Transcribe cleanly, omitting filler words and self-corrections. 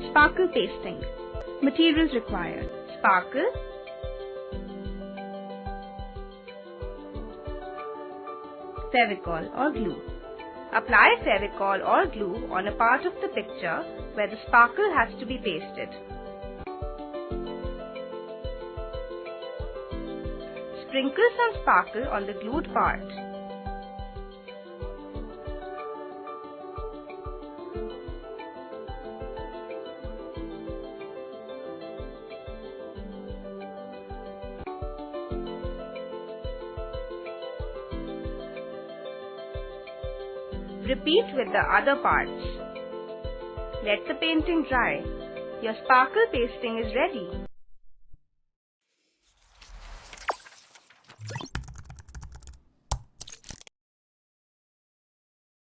Sparkle pasting. Materials required: sparkle, fevicol or glue. Apply fevicol or glue on a part of the picture where the sparkle has to be pasted. Sprinkle some sparkle on the glued part. Repeat with the other parts. Let the painting dry. Your sparkle pasting is ready.